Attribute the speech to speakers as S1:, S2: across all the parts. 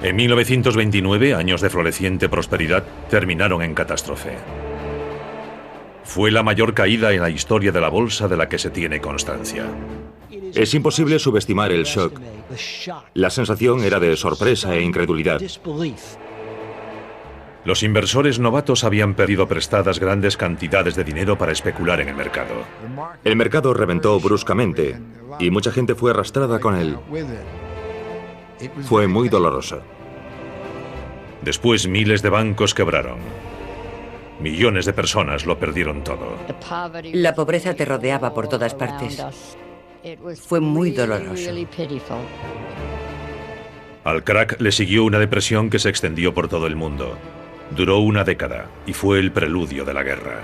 S1: En 1929, años de floreciente prosperidad terminaron en catástrofe. Fue la mayor caída en la historia de la bolsa de la que se tiene constancia.
S2: Es imposible subestimar el shock. La sensación era de sorpresa e incredulidad.
S1: Los inversores novatos habían perdido prestadas grandes cantidades de dinero para especular en el mercado.
S2: El mercado reventó bruscamente y mucha gente fue arrastrada con él. Fue muy doloroso.
S1: Después, miles de bancos quebraron. Millones de personas lo perdieron todo.
S3: La pobreza te rodeaba por todas partes. Fue muy doloroso.
S1: Al crack le siguió una depresión que se extendió por todo el mundo. Duró una década y fue el preludio de la guerra.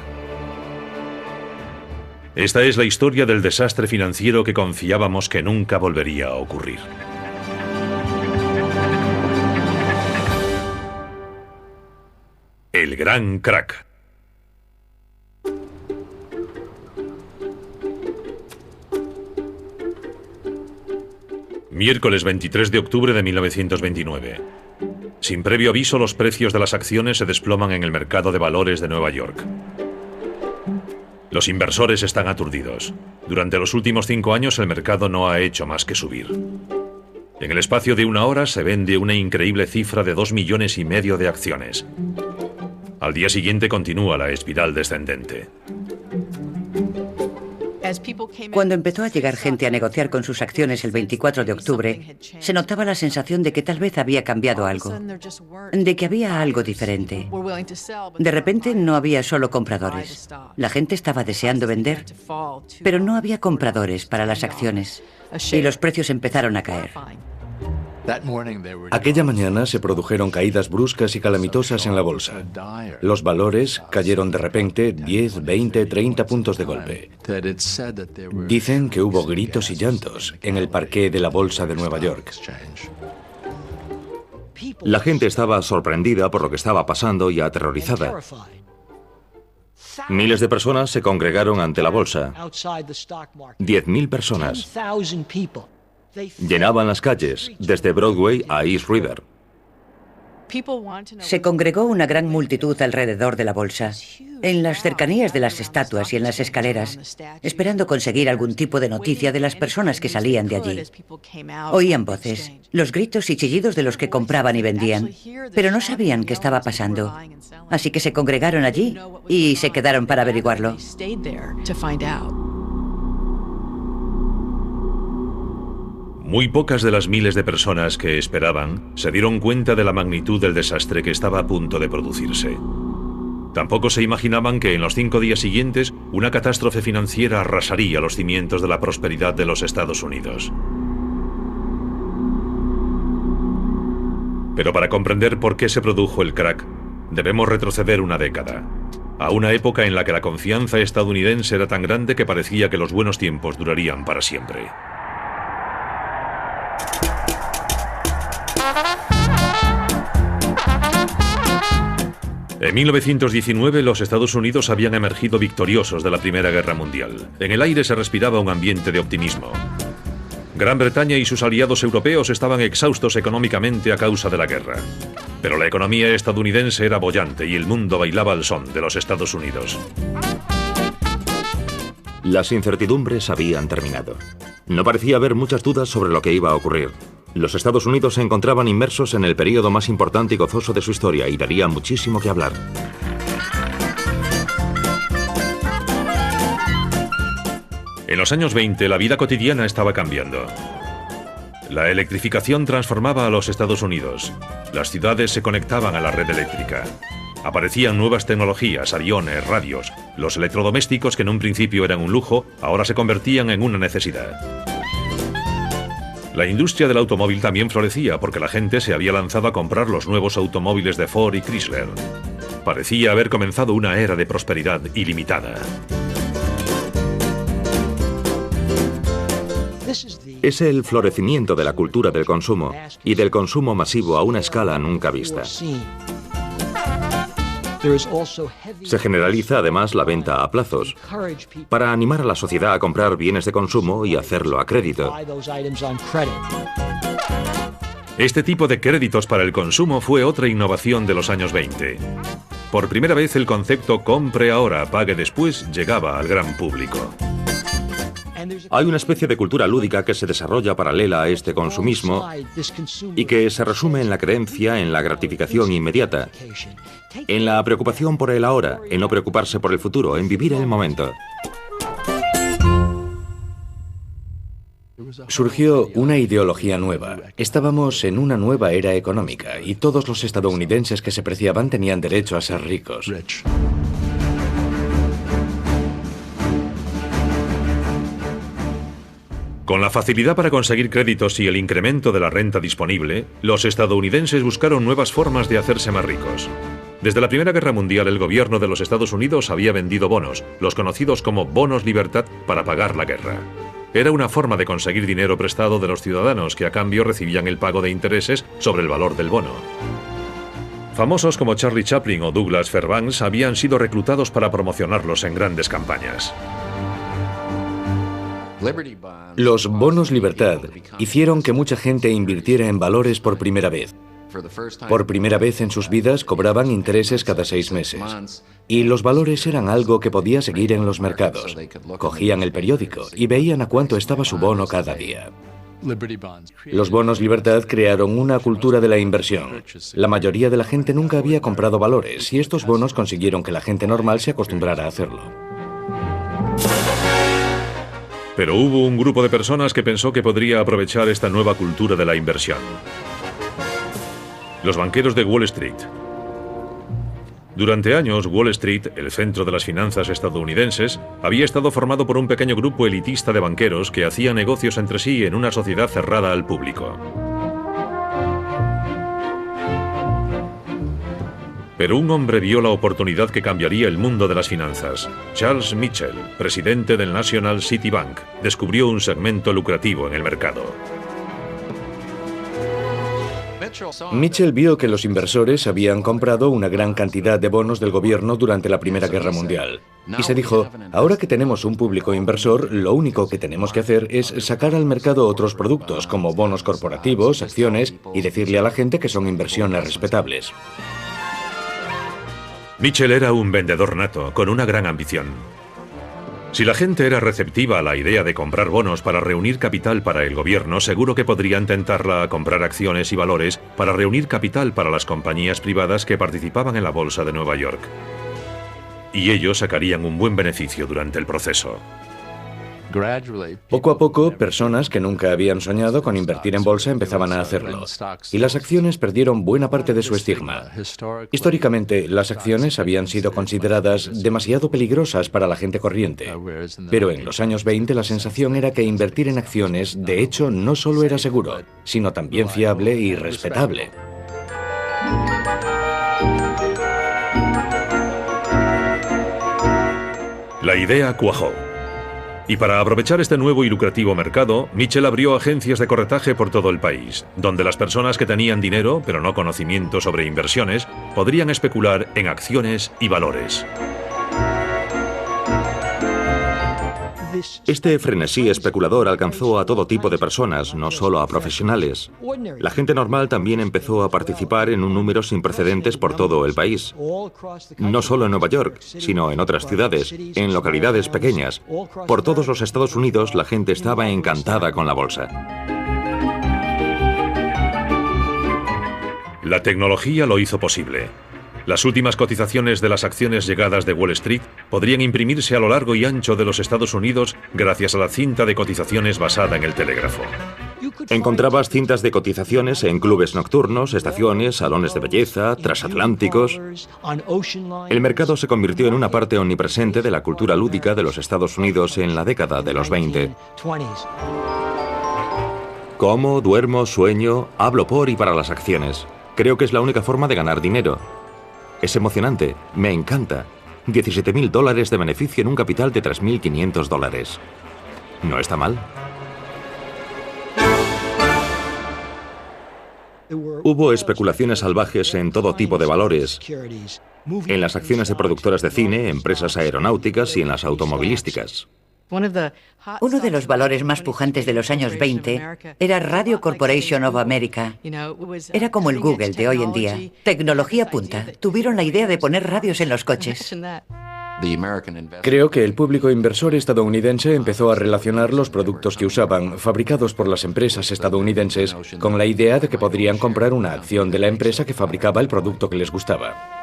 S1: Esta es la historia del desastre financiero que confiábamos que nunca volvería a ocurrir. El gran crack. Miércoles 23 de octubre de 1929. Sin previo aviso, los precios de las acciones se desploman en el mercado de valores de Nueva York. Los inversores están aturdidos. Durante los últimos 5 años el mercado no ha hecho más que subir. En el espacio de una hora se vende una increíble cifra de 2,5 millones de acciones. Al día siguiente continúa la espiral descendente.
S3: Cuando empezó a llegar gente a negociar con sus acciones el 24 de octubre, se notaba la sensación de que tal vez había cambiado algo, de que había algo diferente. De repente no había solo compradores. La gente estaba deseando vender, pero no había compradores para las acciones y los precios empezaron a caer.
S4: Aquella mañana se produjeron caídas bruscas y calamitosas en la bolsa. Los valores cayeron de repente 10, 20, 30 puntos de golpe. Dicen que hubo gritos y llantos en el parqué de la bolsa de Nueva York.
S2: La gente estaba sorprendida por lo que estaba pasando y aterrorizada. Miles de personas se congregaron ante la bolsa. 10.000 personas. Llenaban las calles, desde Broadway a East River.
S3: Se congregó una gran multitud alrededor de la bolsa, en las cercanías de las estatuas y en las escaleras, esperando conseguir algún tipo de noticia de las personas que salían de allí. Oían voces, los gritos y chillidos de los que compraban y vendían, pero no sabían qué estaba pasando. Así que se congregaron allí y se quedaron para averiguarlo.
S1: Muy pocas de las miles de personas que esperaban se dieron cuenta de la magnitud del desastre que estaba a punto de producirse. Tampoco se imaginaban que en los 5 días siguientes una catástrofe financiera arrasaría los cimientos de la prosperidad de los Estados Unidos. Pero para comprender por qué se produjo el crack, debemos retroceder una década, a una época en la que la confianza estadounidense era tan grande que parecía que los buenos tiempos durarían para siempre. En 1919 los Estados Unidos habían emergido victoriosos de la Primera Guerra Mundial. En el aire se respiraba un ambiente de optimismo. Gran Bretaña y sus aliados europeos estaban exhaustos económicamente a causa de la guerra. Pero la economía estadounidense era boyante y el mundo bailaba al son de los Estados Unidos.
S2: Las incertidumbres habían terminado. No parecía haber muchas dudas sobre lo que iba a ocurrir. Los Estados Unidos se encontraban inmersos en el período más importante y gozoso de su historia y daría muchísimo que hablar.
S1: En los años 20, la vida cotidiana estaba cambiando. La electrificación transformaba a los Estados Unidos. Las ciudades se conectaban a la red eléctrica. Aparecían nuevas tecnologías, aviones, radios. Los electrodomésticos, que en un principio eran un lujo, ahora se convertían en una necesidad. La industria del automóvil también florecía porque la gente se había lanzado a comprar los nuevos automóviles de Ford y Chrysler. Parecía haber comenzado una era de prosperidad ilimitada.
S2: Es el florecimiento de la cultura del consumo y del consumo masivo a una escala nunca vista. Se generaliza además la venta a plazos, para animar a la sociedad a comprar bienes de consumo y hacerlo a crédito.
S1: Este tipo de créditos para el consumo fue otra innovación de los años 20. Por primera vez el concepto compre ahora, pague después llegaba al gran público.
S2: Hay una especie de cultura lúdica que se desarrolla paralela a este consumismo y que se resume en la creencia en la gratificación inmediata, en la preocupación por el ahora, en no preocuparse por el futuro, en vivir el momento.
S4: Surgió una ideología nueva. Estábamos en una nueva era económica y todos los estadounidenses que se preciaban tenían derecho a ser ricos.
S1: Con la facilidad para conseguir créditos y el incremento de la renta disponible, los estadounidenses buscaron nuevas formas de hacerse más ricos. Desde la Primera Guerra Mundial, el gobierno de los Estados Unidos había vendido bonos, los conocidos como bonos libertad, para pagar la guerra. Era una forma de conseguir dinero prestado de los ciudadanos que a cambio recibían el pago de intereses sobre el valor del bono. Famosos como Charlie Chaplin o Douglas Fairbanks habían sido reclutados para promocionarlos en grandes campañas.
S4: Los bonos libertad hicieron que mucha gente invirtiera en valores por primera vez. Por primera vez en sus vidas cobraban intereses cada 6 meses. Y los valores eran algo que podía seguir en los mercados. Cogían el periódico y veían a cuánto estaba su bono cada día. Los bonos libertad crearon una cultura de la inversión. La mayoría de la gente nunca había comprado valores y estos bonos consiguieron que la gente normal se acostumbrara a hacerlo.
S1: Pero hubo un grupo de personas que pensó que podría aprovechar esta nueva cultura de la inversión. Los banqueros de Wall Street. Durante años, Wall Street, el centro de las finanzas estadounidenses, había estado formado por un pequeño grupo elitista de banqueros que hacía negocios entre sí en una sociedad cerrada al público. Pero un hombre vio la oportunidad que cambiaría el mundo de las finanzas. Charles Mitchell, presidente del National City Bank, descubrió un segmento lucrativo en el mercado.
S4: Mitchell vio que los inversores habían comprado una gran cantidad de bonos del gobierno durante la Primera Guerra Mundial. Y se dijo, ahora que tenemos un público inversor, lo único que tenemos que hacer es sacar al mercado otros productos como bonos corporativos, acciones y decirle a la gente que son inversiones respetables.
S1: Mitchell era un vendedor nato, con una gran ambición. Si la gente era receptiva a la idea de comprar bonos para reunir capital para el gobierno, seguro que podrían tentarla a comprar acciones y valores para reunir capital para las compañías privadas que participaban en la bolsa de Nueva York. Y ellos sacarían un buen beneficio durante el proceso.
S4: Poco a poco, personas que nunca habían soñado con invertir en bolsa empezaban a hacerlo. Y las acciones perdieron buena parte de su estigma. Históricamente, las acciones habían sido consideradas demasiado peligrosas para la gente corriente. Pero en los años 20 la sensación era que invertir en acciones, de hecho, no solo era seguro, sino también fiable y respetable.
S1: La idea cuajó. Y para aprovechar este nuevo y lucrativo mercado, Mitchell abrió agencias de corretaje por todo el país, donde las personas que tenían dinero, pero no conocimiento sobre inversiones, podrían especular en acciones y valores.
S2: Este frenesí especulador alcanzó a todo tipo de personas, no solo a profesionales. La gente normal también empezó a participar en un número sin precedentes por todo el país. No solo en Nueva York, sino en otras ciudades, en localidades pequeñas. Por todos los Estados Unidos, la gente estaba encantada con la bolsa.
S1: La tecnología lo hizo posible. Las últimas cotizaciones de las acciones llegadas de Wall Street podrían imprimirse a lo largo y ancho de los Estados Unidos gracias a la cinta de cotizaciones basada en el telégrafo.
S2: Encontrabas cintas de cotizaciones en clubes nocturnos, estaciones, salones de belleza, transatlánticos. El mercado se convirtió en una parte omnipresente de la cultura lúdica de los Estados Unidos en la década de los 20. Como, duermo, sueño, hablo por y para las acciones. Creo que es la única forma de ganar dinero. Es emocionante, me encanta. $17.000 de beneficio en un capital de $3.500. ¿No está mal? Hubo especulaciones salvajes en todo tipo de valores, en las acciones de productoras de cine, empresas aeronáuticas y en las automovilísticas.
S3: Uno de los valores más pujantes de los años 20 era Radio Corporation of America. Era como el Google de hoy en día. Tecnología punta. Tuvieron la idea de poner radios en los coches.
S4: Creo que el público inversor estadounidense empezó a relacionar los productos que usaban, fabricados por las empresas estadounidenses, con la idea de que podrían comprar una acción de la empresa que fabricaba el producto que les gustaba.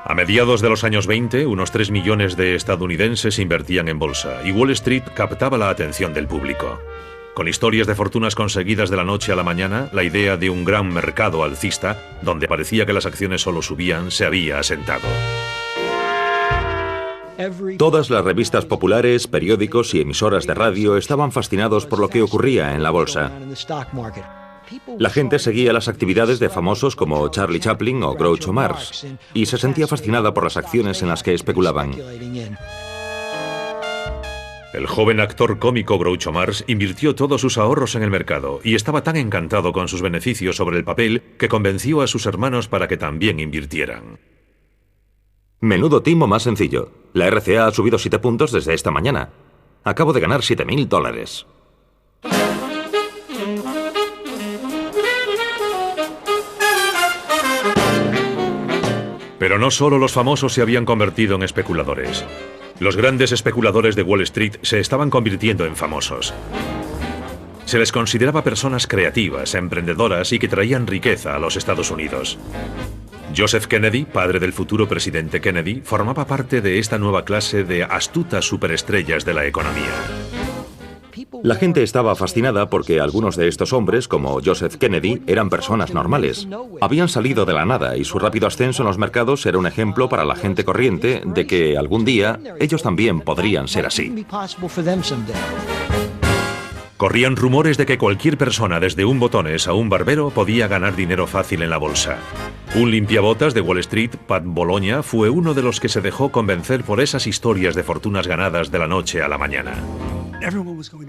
S1: A mediados de los años 20, unos 3 millones de estadounidenses invertían en bolsa y Wall Street captaba la atención del público. Con historias de fortunas conseguidas de la noche a la mañana, la idea de un gran mercado alcista, donde parecía que las acciones solo subían, se había asentado.
S2: Todas las revistas populares, periódicos y emisoras de radio estaban fascinados por lo que ocurría en la bolsa. La gente seguía las actividades de famosos como Charlie Chaplin o Groucho Marx y se sentía fascinada por las acciones en las que especulaban.
S1: El joven actor cómico Groucho Marx invirtió todos sus ahorros en el mercado y estaba tan encantado con sus beneficios sobre el papel que convenció a sus hermanos para que también invirtieran.
S2: Menudo timo más sencillo. La RCA ha subido 7 puntos desde esta mañana. Acabo de ganar $7.000.
S1: Pero no solo los famosos se habían convertido en especuladores. Los grandes especuladores de Wall Street se estaban convirtiendo en famosos. Se les consideraba personas creativas, emprendedoras y que traían riqueza a los Estados Unidos. Joseph Kennedy, padre del futuro presidente Kennedy, formaba parte de esta nueva clase de astutas superestrellas de la economía.
S2: La gente estaba fascinada porque algunos de estos hombres, como Joseph Kennedy, eran personas normales. Habían salido de la nada y su rápido ascenso en los mercados era un ejemplo para la gente corriente de que algún día ellos también podrían ser así.
S1: Corrían rumores de que cualquier persona, desde un botones a un barbero, podía ganar dinero fácil en la bolsa. Un limpiabotas de Wall Street, Pat Bologna, fue uno de los que se dejó convencer por esas historias de fortunas ganadas de la noche a la mañana.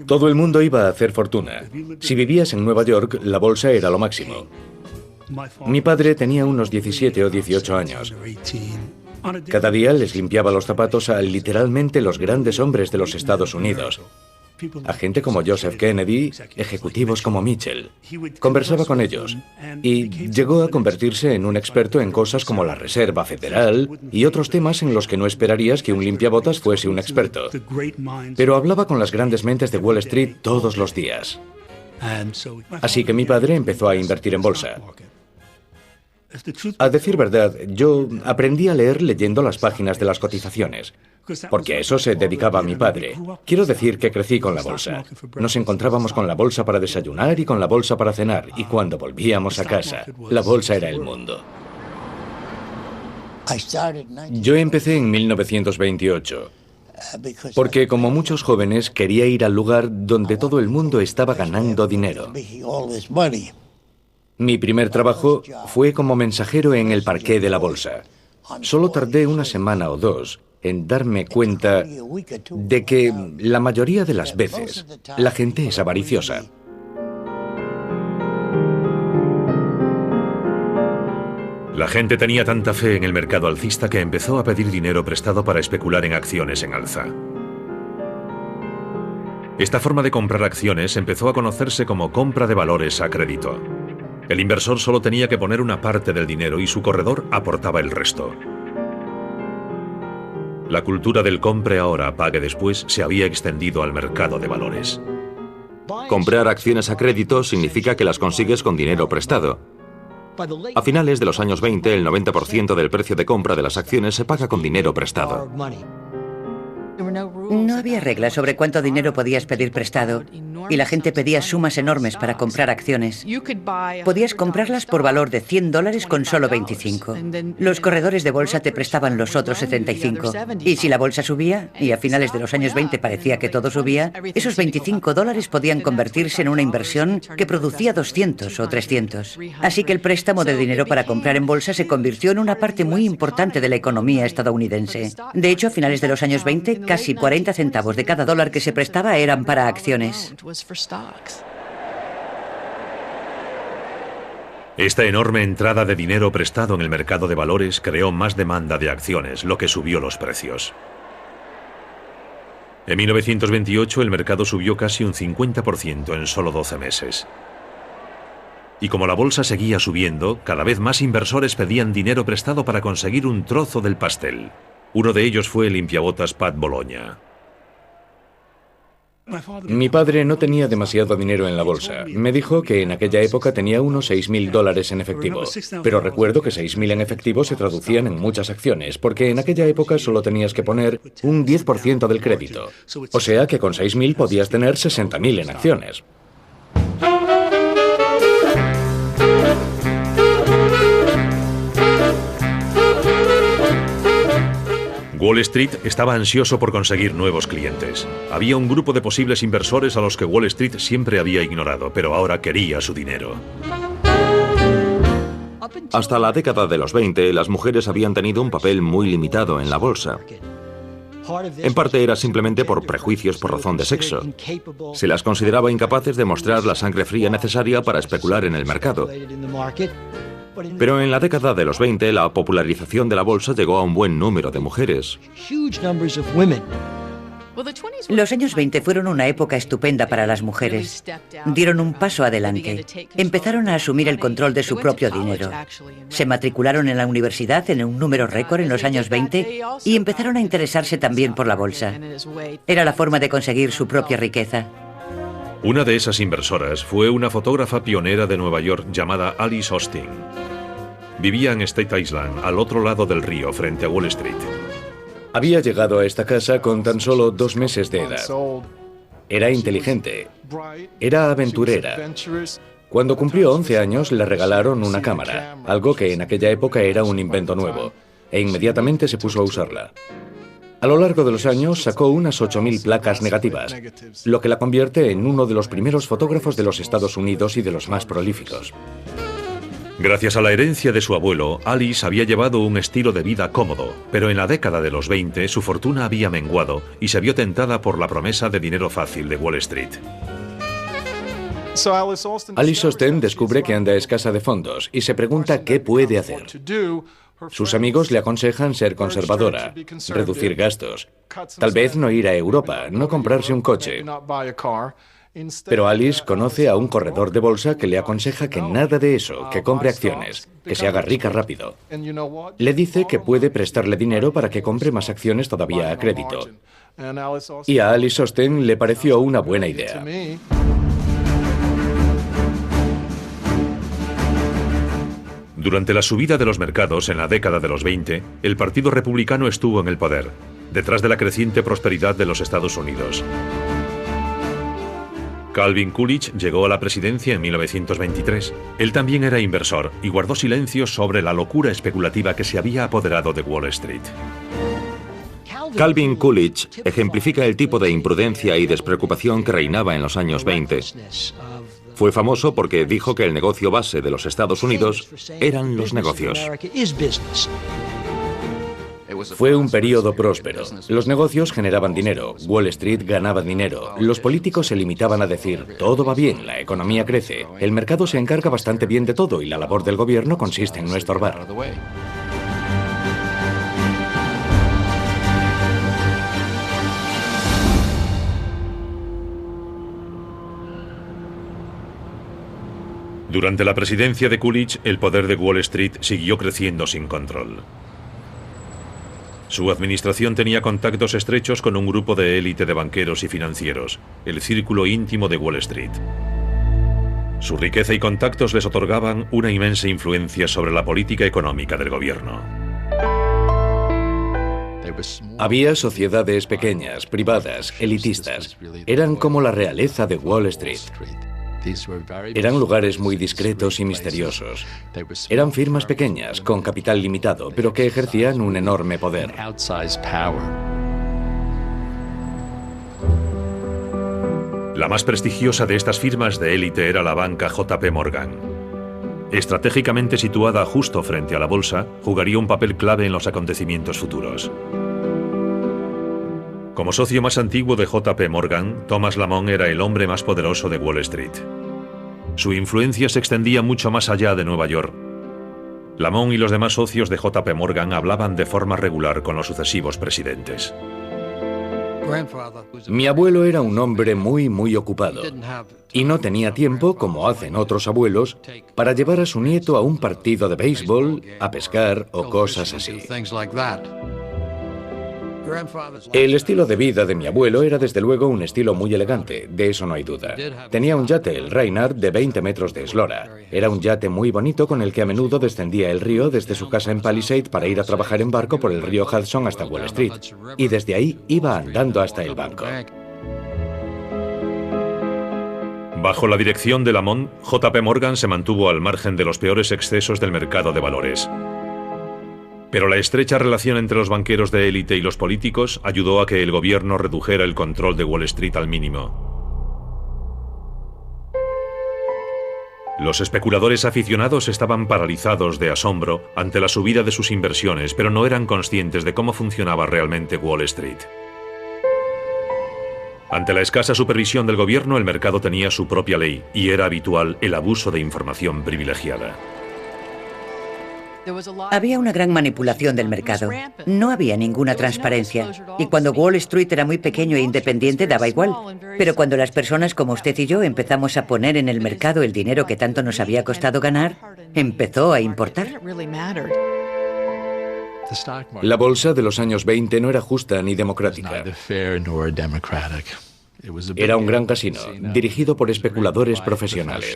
S4: Todo el mundo iba a hacer fortuna. Si vivías en Nueva York, la bolsa era lo máximo. Mi padre tenía unos 17 o 18 años. Cada día les limpiaba los zapatos a literalmente los grandes hombres de los Estados Unidos. A gente como Joseph Kennedy, ejecutivos como Mitchell. Conversaba con ellos y llegó a convertirse en un experto en cosas como la Reserva Federal y otros temas en los que no esperarías que un limpiabotas fuese un experto. Pero hablaba con las grandes mentes de Wall Street todos los días. Así que mi padre empezó a invertir en bolsa. A decir verdad, yo aprendí a leer leyendo las páginas de las cotizaciones, porque a eso se dedicaba mi padre. Quiero decir que crecí con la bolsa. Nos encontrábamos con la bolsa para desayunar y con la bolsa para cenar, y cuando volvíamos a casa, la bolsa era el mundo. Yo empecé en 1928, porque como muchos jóvenes quería ir al lugar donde todo el mundo estaba ganando dinero. Mi primer trabajo fue como mensajero en el parqué de la bolsa. Solo tardé una semana o dos en darme cuenta de que la mayoría de las veces la gente es avariciosa.
S1: La gente tenía tanta fe en el mercado alcista que empezó a pedir dinero prestado para especular en acciones en alza. Esta forma de comprar acciones empezó a conocerse como compra de valores a crédito. El inversor solo tenía que poner una parte del dinero y su corredor aportaba el resto. La cultura del compre ahora, pague después se había extendido al mercado de valores.
S2: Comprar acciones a crédito significa que las consigues con dinero prestado. A finales de los años 20, el 90% del precio de compra de las acciones se paga con dinero prestado.
S3: No había reglas sobre cuánto dinero podías pedir prestado y la gente pedía sumas enormes para comprar acciones. Podías comprarlas por valor de $100 con solo 25. Los corredores de bolsa te prestaban los otros 75. Y si la bolsa subía, y a finales de los años 20 parecía que todo subía, esos $25 podían convertirse en una inversión que producía 200 o 300. Así que el préstamo de dinero para comprar en bolsa se convirtió en una parte muy importante de la economía estadounidense. De hecho, a finales de los años 20, casi 40 centavos de cada dólar que se prestaba eran para acciones.
S1: Esta enorme entrada de dinero prestado en el mercado de valores creó más demanda de acciones, lo que subió los precios. En 1928 el mercado subió casi un 50% en solo 12 meses. Y como la bolsa seguía subiendo, cada vez más inversores pedían dinero prestado para conseguir un trozo del pastel. Uno de ellos fue el limpiabotas Pat Bologna.
S4: Mi padre no tenía demasiado dinero en la bolsa. Me dijo que en aquella época tenía unos $6.000 en efectivo. Pero recuerdo que 6.000 en efectivo se traducían en muchas acciones, porque en aquella época solo tenías que poner un 10% del crédito. O sea que con 6.000 podías tener 60.000 en acciones.
S1: Wall Street estaba ansioso por conseguir nuevos clientes. Había un grupo de posibles inversores a los que Wall Street siempre había ignorado, pero ahora quería su dinero.
S2: Hasta la década de los 20, las mujeres habían tenido un papel muy limitado en la bolsa. En parte era simplemente por prejuicios por razón de sexo. Se las consideraba incapaces de mostrar la sangre fría necesaria para especular en el mercado. Pero en la década de los 20, la popularización de la bolsa llegó a un buen número de mujeres.
S3: Los años 20 fueron una época estupenda para las mujeres. Dieron un paso adelante. Empezaron a asumir el control de su propio dinero. Se matricularon en la universidad en un número récord en los años 20 y empezaron a interesarse también por la bolsa. Era la forma de conseguir su propia riqueza.
S1: Una de esas inversoras fue una fotógrafa pionera de Nueva York llamada Alice Austin. Vivía en State Island, al otro lado del río, frente a Wall Street.
S4: Había llegado a esta casa con tan solo 2 meses de edad. Era inteligente. Era aventurera. Cuando cumplió 11 años le regalaron una cámara, algo que en aquella época era un invento nuevo, e inmediatamente se puso a usarla. A lo largo de los años sacó unas 8.000 placas negativas, lo que la convierte en uno de los primeros fotógrafos de los Estados Unidos y de los más prolíficos.
S1: Gracias a la herencia de su abuelo, Alice había llevado un estilo de vida cómodo, pero en la década de los 20 su fortuna había menguado y se vio tentada por la promesa de dinero fácil de Wall Street.
S4: Alice Austin descubre que anda escasa de fondos y se pregunta qué puede hacer. Sus amigos le aconsejan ser conservadora, reducir gastos, tal vez no ir a Europa, no comprarse un coche. Pero Alice conoce a un corredor de bolsa que le aconseja que nada de eso, que compre acciones, que se haga rica rápido. Le dice que puede prestarle dinero para que compre más acciones todavía a crédito. Y a Alice Austin le pareció una buena idea.
S1: Durante la subida de los mercados en la década de los 20, el Partido Republicano estuvo en el poder, detrás de la creciente prosperidad de los Estados Unidos. Calvin Coolidge llegó a la presidencia en 1923. Él también era inversor y guardó silencio sobre la locura especulativa que se había apoderado de Wall Street.
S2: Calvin Coolidge ejemplifica el tipo de imprudencia y despreocupación que reinaba en los años 20. Fue famoso porque dijo que el negocio base de los Estados Unidos eran los negocios.
S4: Fue un período próspero. Los negocios generaban dinero, Wall Street ganaba dinero. Los políticos se limitaban a decir, todo va bien, la economía crece, el mercado se encarga bastante bien de todo y la labor del gobierno consiste en no estorbar.
S1: Durante la presidencia de Coolidge, el poder de Wall Street siguió creciendo sin control. Su administración tenía contactos estrechos con un grupo de élite de banqueros y financieros, el círculo íntimo de Wall Street. Su riqueza y contactos les otorgaban una inmensa influencia sobre la política económica del gobierno.
S4: Había sociedades pequeñas, privadas, elitistas. Eran como la realeza de Wall Street. Eran lugares muy discretos y misteriosos. Eran firmas pequeñas, con capital limitado, pero que ejercían un enorme poder.
S1: La más prestigiosa de estas firmas de élite era la banca JP Morgan. Estratégicamente situada justo frente a la bolsa, jugaría un papel clave en los acontecimientos futuros. Como socio más antiguo de JP Morgan, Thomas Lamont era el hombre más poderoso de Wall Street. Su influencia se extendía mucho más allá de Nueva York. Lamont y los demás socios de JP Morgan hablaban de forma regular con los sucesivos presidentes.
S4: Mi abuelo era un hombre muy ocupado y no tenía tiempo, como hacen otros abuelos, para llevar a su nieto a un partido de béisbol, a pescar o cosas así. El estilo de vida de mi abuelo era desde luego un estilo muy elegante, de eso no hay duda. Tenía un yate, el Reynard, de 20 metros de eslora. Era un yate muy bonito con el que a menudo descendía el río desde su casa en Palisade para ir a trabajar en barco por el río Hudson hasta Wall Street. Y desde ahí iba andando hasta el banco.
S1: Bajo la dirección de Lamont, JP Morgan se mantuvo al margen de los peores excesos del mercado de valores. Pero la estrecha relación entre los banqueros de élite y los políticos ayudó a que el gobierno redujera el control de Wall Street al mínimo. Los especuladores aficionados estaban paralizados de asombro ante la subida de sus inversiones, pero no eran conscientes de cómo funcionaba realmente Wall Street. Ante la escasa supervisión del gobierno, el mercado tenía su propia ley y era habitual el abuso de información privilegiada.
S3: Había una gran manipulación del mercado. No había ninguna transparencia. Y cuando Wall Street era muy pequeño e independiente, daba igual. Pero cuando las personas como usted y yo empezamos a poner en el mercado el dinero que tanto nos había costado ganar, empezó a importar.
S4: La bolsa de los años 20 no era justa ni democrática. Era un gran casino, dirigido por especuladores profesionales.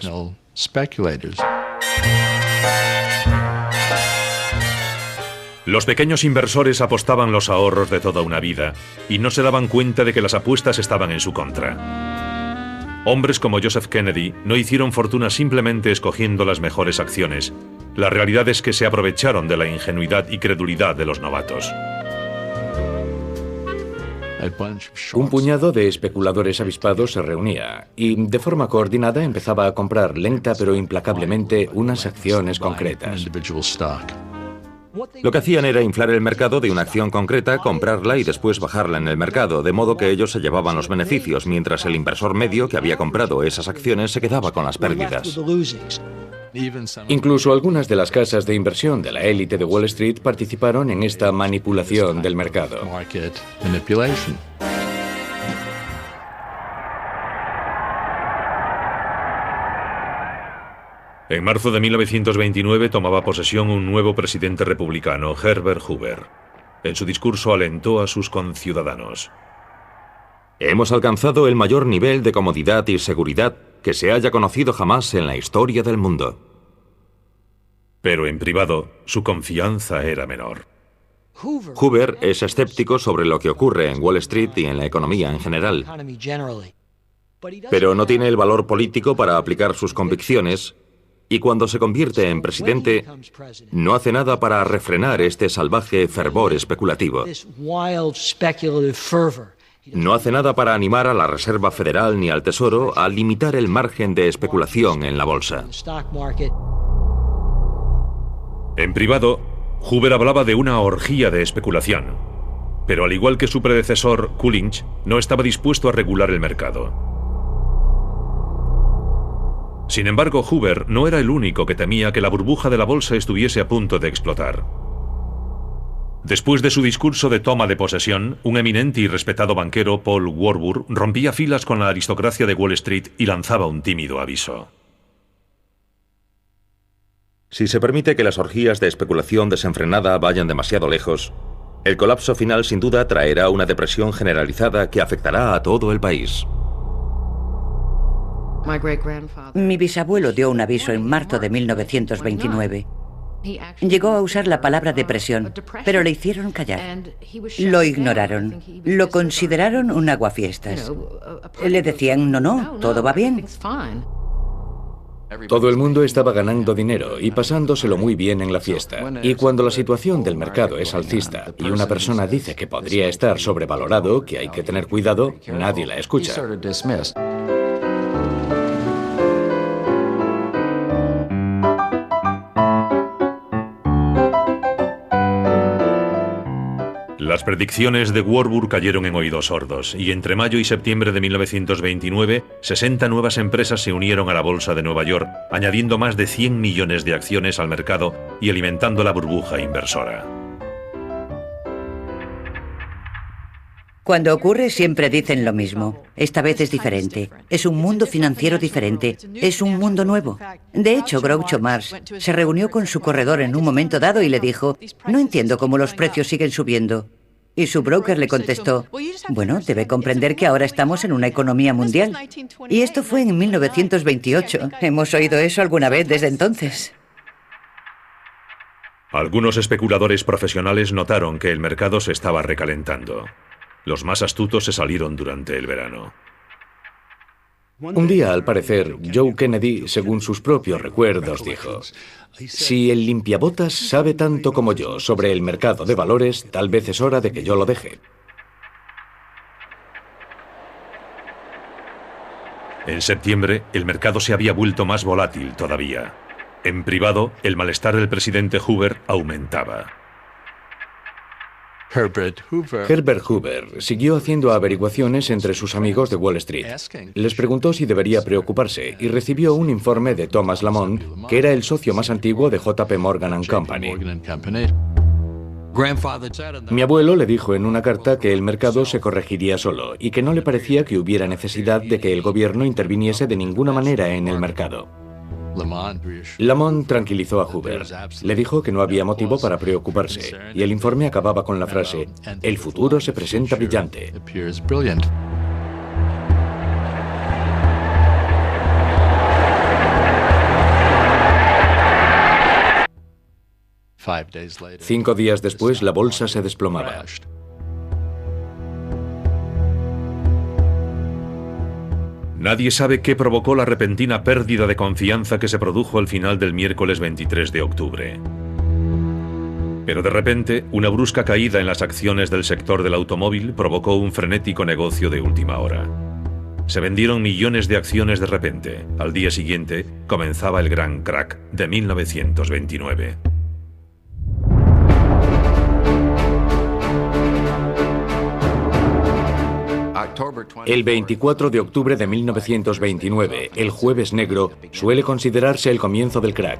S1: Los pequeños inversores apostaban los ahorros de toda una vida y no se daban cuenta de que las apuestas estaban en su contra. Hombres como Joseph Kennedy no hicieron fortuna simplemente escogiendo las mejores acciones. La realidad es que se aprovecharon de la ingenuidad y credulidad de los novatos.
S4: Un puñado de especuladores avispados se reunía y, de forma coordinada, empezaba a comprar lenta pero implacablemente unas acciones concretas.
S2: Lo que hacían era inflar el mercado de una acción concreta, comprarla y después bajarla en el mercado, de modo que ellos se llevaban los beneficios, mientras el inversor medio que había comprado esas acciones se quedaba con las pérdidas.
S4: Incluso algunas de las casas de inversión de la élite de Wall Street participaron en esta manipulación del mercado.
S1: En marzo de 1929 tomaba posesión un nuevo presidente republicano, Herbert Hoover. En su discurso alentó a sus conciudadanos.
S2: Hemos alcanzado el mayor nivel de comodidad y seguridad que se haya conocido jamás en la historia del mundo.
S1: Pero en privado, su confianza era menor.
S2: Hoover es escéptico sobre lo que ocurre en Wall Street y en la economía en general. Pero no tiene el valor político para aplicar sus convicciones. Y cuando se convierte en presidente, no hace nada para refrenar este salvaje fervor especulativo. No hace nada para animar a la Reserva Federal ni al Tesoro a limitar el margen de especulación en la bolsa.
S1: En privado, Hoover hablaba de una orgía de especulación. Pero al igual que su predecesor, Coolidge, no estaba dispuesto a regular el mercado. Sin embargo, Hoover no era el único que temía que la burbuja de la bolsa estuviese a punto de explotar. Después de su discurso de toma de posesión, un eminente y respetado banquero, Paul Warburg, rompía filas con la aristocracia de Wall Street y lanzaba un tímido aviso.
S2: Si se permite que las orgías de especulación desenfrenada vayan demasiado lejos, el colapso final sin duda traerá una depresión generalizada que afectará a todo el país.
S3: Mi bisabuelo dio un aviso en marzo de 1929. Llegó a usar la palabra depresión, pero le hicieron callar. Lo ignoraron. Lo consideraron un aguafiestas. Le decían, no, todo va bien.
S4: Todo el mundo estaba ganando dinero y pasándoselo muy bien en la fiesta. Y cuando la situación del mercado es alcista y una persona dice que podría estar sobrevalorado, que hay que tener cuidado, nadie la escucha.
S1: Las predicciones de Warburg cayeron en oídos sordos y entre mayo y septiembre de 1929, 60 nuevas empresas se unieron a la Bolsa de Nueva York, añadiendo más de 100 millones de acciones al mercado y alimentando la burbuja inversora.
S3: Cuando ocurre siempre dicen lo mismo. Esta vez es diferente. Es un mundo financiero diferente. Es un mundo nuevo. De hecho, Groucho Marx se reunió con su corredor en un momento dado y le dijo: no entiendo cómo los precios siguen subiendo. Y su broker le contestó: bueno, debe comprender que ahora estamos en una economía mundial. Y esto fue en 1928. ¿Hemos oído eso alguna vez desde entonces?
S1: Algunos especuladores profesionales notaron que el mercado se estaba recalentando. Los más astutos se salieron durante el verano.
S4: Un día, al parecer, Joe Kennedy, según sus propios recuerdos, dijo: si el limpiabotas sabe tanto como yo sobre el mercado de valores, tal vez es hora de que yo lo deje.
S1: En septiembre, el mercado se había vuelto más volátil todavía. En privado, el malestar del presidente Hoover aumentaba.
S4: Herbert Hoover siguió haciendo averiguaciones entre sus amigos de Wall Street. Les preguntó si debería preocuparse y recibió un informe de Thomas Lamont, que era el socio más antiguo de JP Morgan & Company. Mi abuelo le dijo en una carta que el mercado se corregiría solo y que no le parecía que hubiera necesidad de que el gobierno interviniese de ninguna manera en el mercado. Lamont tranquilizó a Hoover. Le dijo que no había motivo para preocuparse, y el informe acababa con la frase: el futuro se presenta brillante. Cinco días después, la bolsa se desplomaba.
S1: Nadie sabe qué provocó la repentina pérdida de confianza que se produjo al final del miércoles 23 de octubre. Pero de repente, una brusca caída en las acciones del sector del automóvil provocó un frenético negocio de última hora. Se vendieron millones de acciones de repente. Al día siguiente, comenzaba el gran crack de 1929.
S4: El 24 de octubre de 1929, el Jueves Negro, suele considerarse el comienzo del crack.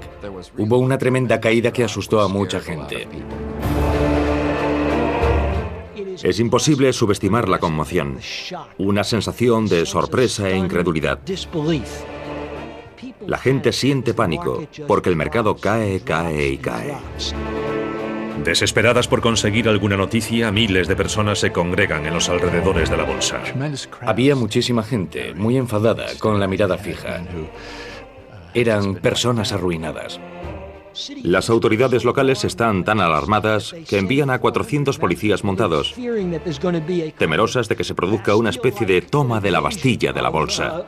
S4: Hubo una tremenda caída que asustó a mucha gente.
S2: Es imposible subestimar la conmoción. Una sensación de sorpresa e incredulidad. La gente siente pánico porque el mercado cae, cae y cae.
S1: Desesperadas por conseguir alguna noticia, miles de personas se congregan en los alrededores de la bolsa.
S4: Había muchísima gente, muy enfadada, con la mirada fija. Eran personas arruinadas.
S2: Las autoridades locales están tan alarmadas que envían a 400 policías montados, temerosas de que se produzca una especie de toma de la Bastilla de la bolsa.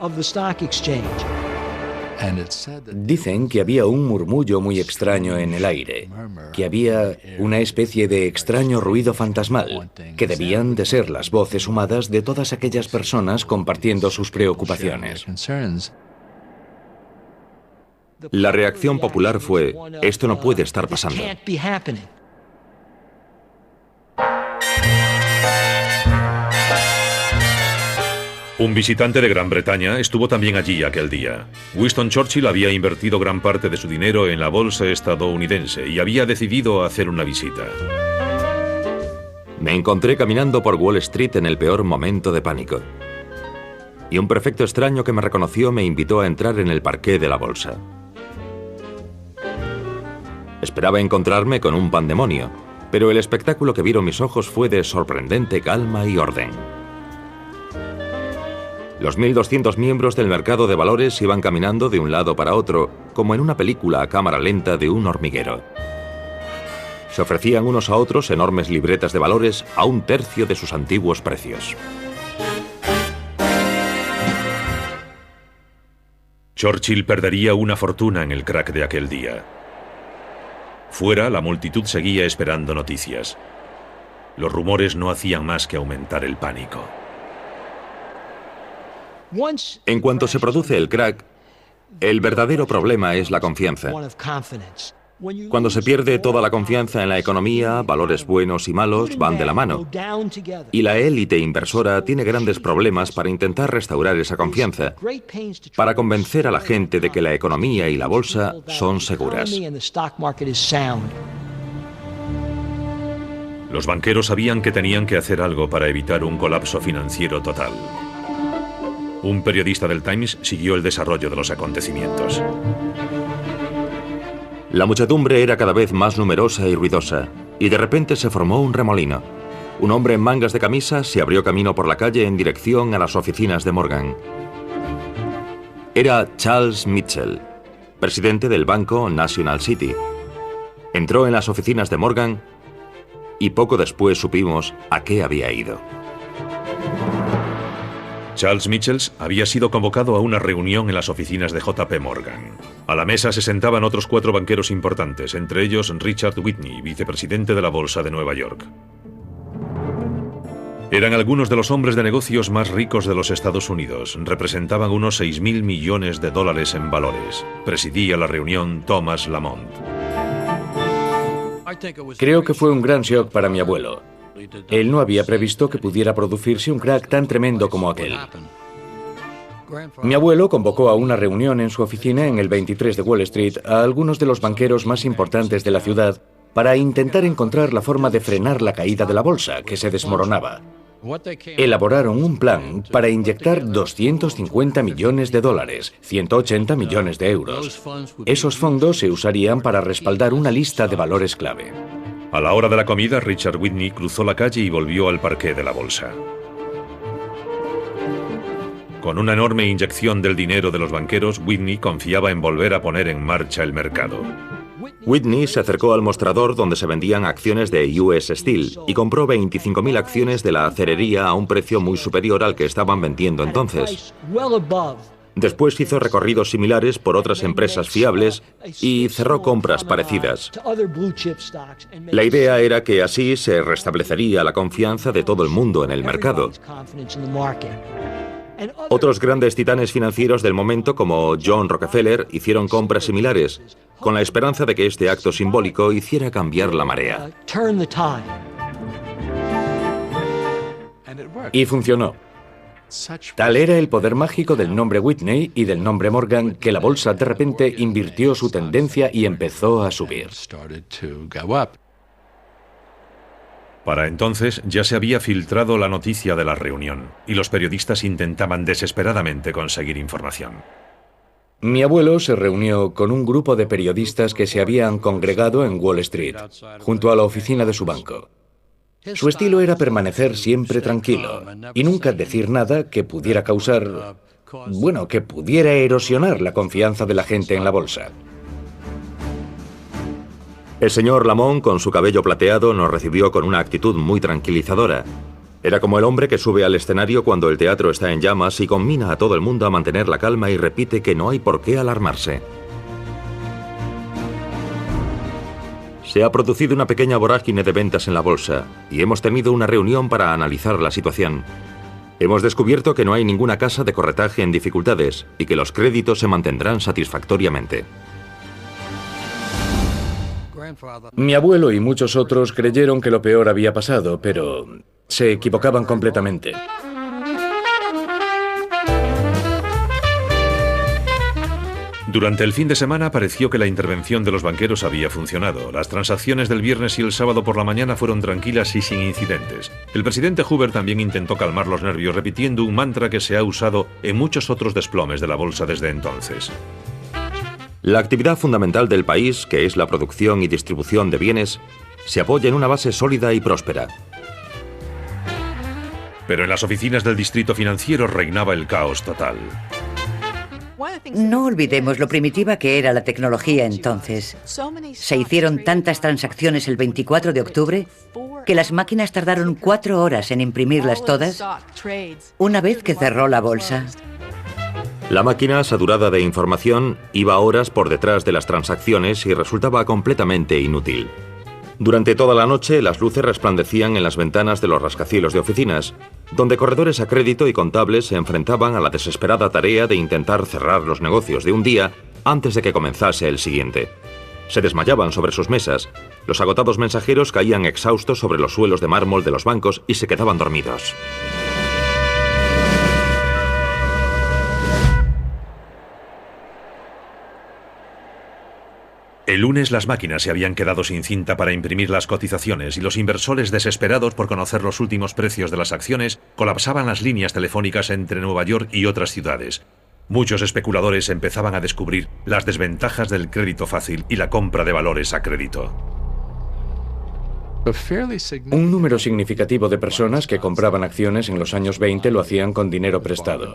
S4: Dicen que había un murmullo muy extraño en el aire, que había una especie de extraño ruido fantasmal, que debían de ser las voces humadas de todas aquellas personas compartiendo sus preocupaciones.
S2: La reacción popular fue: esto no puede estar pasando.
S1: Un visitante de Gran Bretaña estuvo también allí aquel día. Winston Churchill había invertido gran parte de su dinero en la bolsa estadounidense y había decidido hacer una visita.
S2: Me encontré caminando por Wall Street en el peor momento de pánico. Y un prefecto extraño que me reconoció me invitó a entrar en el parqué de la bolsa. Esperaba encontrarme con un pandemonio, pero el espectáculo que vieron mis ojos fue de sorprendente calma y orden. Los 1.200 miembros del mercado de valores iban caminando de un lado para otro, como en una película a cámara lenta de un hormiguero. Se ofrecían unos a otros enormes libretas de valores a un tercio de sus antiguos precios.
S1: Churchill perdería una fortuna en el crack de aquel día. Fuera, la multitud seguía esperando noticias. Los rumores no hacían más que aumentar el pánico.
S2: En cuanto se produce el crack, el verdadero problema es la confianza. Cuando se pierde toda la confianza en la economía, valores buenos y malos van de la mano. Y la élite inversora tiene grandes problemas para intentar restaurar esa confianza, para convencer a la gente de que la economía y la bolsa son seguras.
S1: Los banqueros sabían que tenían que hacer algo para evitar un colapso financiero total. Un periodista del Times siguió el desarrollo de los acontecimientos.
S2: La muchedumbre era cada vez más numerosa y ruidosa, y de repente se formó un remolino. Un hombre en mangas de camisa se abrió camino por la calle en dirección a las oficinas de Morgan. Era Charles Mitchell, presidente del banco National City. Entró en las oficinas de Morgan y poco después supimos a qué había ido.
S1: Charles Mitchell había sido convocado a una reunión en las oficinas de JP Morgan. A la mesa se sentaban otros 4 banqueros importantes, entre ellos Richard Whitney, vicepresidente de la Bolsa de Nueva York. Eran algunos de los hombres de negocios más ricos de los Estados Unidos. Representaban unos 6.000 millones de dólares en valores. Presidía la reunión Thomas Lamont.
S4: Creo que fue un gran shock para mi abuelo. Él no había previsto que pudiera producirse un crack tan tremendo como aquel. Mi abuelo convocó a una reunión en su oficina en el 23 de Wall Street a algunos de los banqueros más importantes de la ciudad para intentar encontrar la forma de frenar la caída de la bolsa, que se desmoronaba. Elaboraron un plan para inyectar 250 millones de dólares, 180 millones de euros. Esos fondos se usarían para respaldar una lista de valores clave.
S1: A la hora de la comida, Richard Whitney cruzó la calle y volvió al parqué de la bolsa. Con una enorme inyección del dinero de los banqueros, Whitney confiaba en volver a poner en marcha el mercado.
S2: Whitney se acercó al mostrador donde se vendían acciones de US Steel y compró 25.000 acciones de la acerería a un precio muy superior al que estaban vendiendo entonces. Después hizo recorridos similares por otras empresas fiables y cerró compras parecidas. La idea era que así se restablecería la confianza de todo el mundo en el mercado. Otros grandes titanes financieros del momento, como John Rockefeller, hicieron compras similares, con la esperanza de que este acto simbólico hiciera cambiar la marea.
S4: Y funcionó. Tal era el poder mágico del nombre Whitney y del nombre Morgan que la bolsa de repente invirtió su tendencia y empezó a subir.
S1: Para entonces ya se había filtrado la noticia de la reunión y los periodistas intentaban desesperadamente conseguir información.
S4: Mi abuelo se reunió con un grupo de periodistas que se habían congregado en Wall Street, junto a la oficina de su banco. Su estilo era permanecer siempre tranquilo y nunca decir nada que pudiera causar, que pudiera erosionar la confianza de la gente en la bolsa.
S2: El señor Lamont, con su cabello plateado, nos recibió con una actitud muy tranquilizadora. Era como el hombre que sube al escenario cuando el teatro está en llamas y conmina a todo el mundo a mantener la calma y repite que no hay por qué alarmarse. Se ha producido una pequeña vorágine de ventas en la bolsa y hemos tenido una reunión para analizar la situación. Hemos descubierto que no hay ninguna casa de corretaje en dificultades y que los créditos se mantendrán satisfactoriamente.
S4: Mi abuelo y muchos otros creyeron que lo peor había pasado, pero se equivocaban completamente.
S1: Durante el fin de semana pareció que la intervención de los banqueros había funcionado. Las transacciones del viernes y el sábado por la mañana fueron tranquilas y sin incidentes. El presidente Hoover también intentó calmar los nervios repitiendo un mantra que se ha usado en muchos otros desplomes de la bolsa desde entonces.
S2: La actividad fundamental del país, que es la producción y distribución de bienes, se apoya en una base sólida y próspera.
S1: Pero en las oficinas del distrito financiero reinaba el caos total.
S3: No olvidemos lo primitiva que era la tecnología entonces. Se hicieron tantas transacciones el 24 de octubre que las máquinas tardaron 4 horas en imprimirlas todas una vez que cerró la bolsa.
S2: La máquina, saturada de información, iba horas por detrás de las transacciones y resultaba completamente inútil. Durante toda la noche, las luces resplandecían en las ventanas de los rascacielos de oficinas, donde corredores a crédito y contables se enfrentaban a la desesperada tarea de intentar cerrar los negocios de un día antes de que comenzase el siguiente. Se desmayaban sobre sus mesas. Los agotados mensajeros caían exhaustos sobre los suelos de mármol de los bancos y se quedaban dormidos.
S1: El lunes las máquinas se habían quedado sin cinta para imprimir las cotizaciones y los inversores, desesperados por conocer los últimos precios de las acciones, colapsaban las líneas telefónicas entre Nueva York y otras ciudades. Muchos especuladores empezaban a descubrir las desventajas del crédito fácil y la compra de valores a crédito.
S4: Un número significativo de personas que compraban acciones en los años 20 lo hacían con dinero prestado.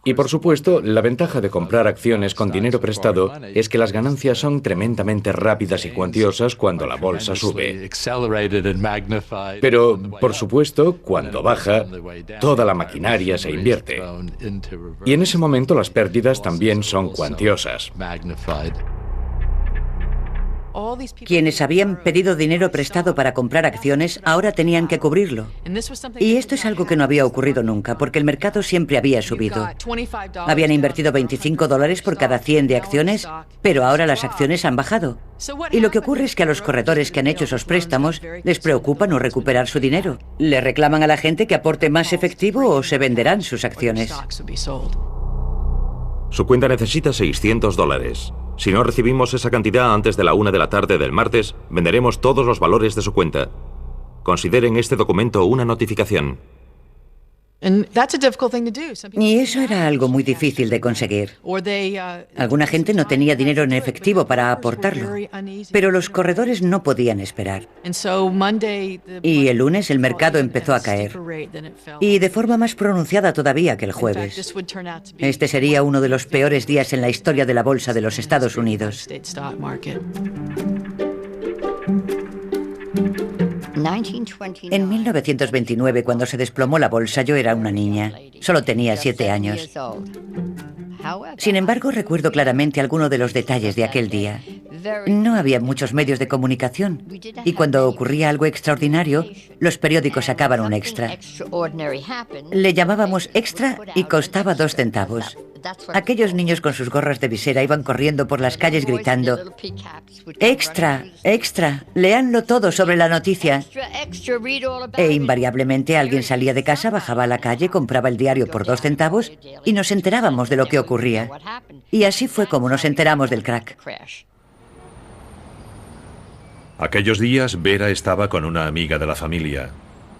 S4: Y por supuesto, la ventaja de comprar acciones con dinero prestado es que las ganancias son tremendamente rápidas y cuantiosas cuando la bolsa sube. Pero, por supuesto, cuando baja, toda la maquinaria se invierte. Y en ese momento las pérdidas también son cuantiosas.
S3: Quienes habían pedido dinero prestado para comprar acciones ahora tenían que cubrirlo. Y esto es algo que no había ocurrido nunca, porque el mercado siempre había subido. Habían invertido $25 por cada 100 de acciones, pero ahora las acciones han bajado. Y lo que ocurre es que a los corredores que han hecho esos préstamos les preocupa no recuperar su dinero. Le reclaman a la gente que aporte más efectivo o se venderán sus acciones.
S2: Su cuenta necesita $600. Si no recibimos esa cantidad antes de la 1 de la tarde del martes, venderemos todos los valores de su cuenta. Consideren este documento una notificación.
S3: Y eso era algo muy difícil de conseguir. Alguna gente no tenía dinero en efectivo para aportarlo, pero los corredores no podían esperar. Y el lunes el mercado empezó a caer, y de forma más pronunciada todavía que el jueves. Este sería uno de los peores días en la historia de la bolsa de los Estados Unidos. En 1929, cuando se desplomó la bolsa, yo era una niña. Solo tenía 7 años. Sin embargo, recuerdo claramente algunos de los detalles de aquel día. No había muchos medios de comunicación, y cuando ocurría algo extraordinario, los periódicos sacaban un extra. Le llamábamos extra y costaba 2 centavos. Aquellos niños con sus gorras de visera iban corriendo por las calles gritando: ¡Extra! ¡Extra! ¡Léanlo todo sobre la noticia! E invariablemente alguien salía de casa, bajaba a la calle, compraba el diario por 2 centavos y nos enterábamos de lo que ocurría. Y así fue como nos enteramos del crack.
S1: Aquellos días, Vera estaba con una amiga de la familia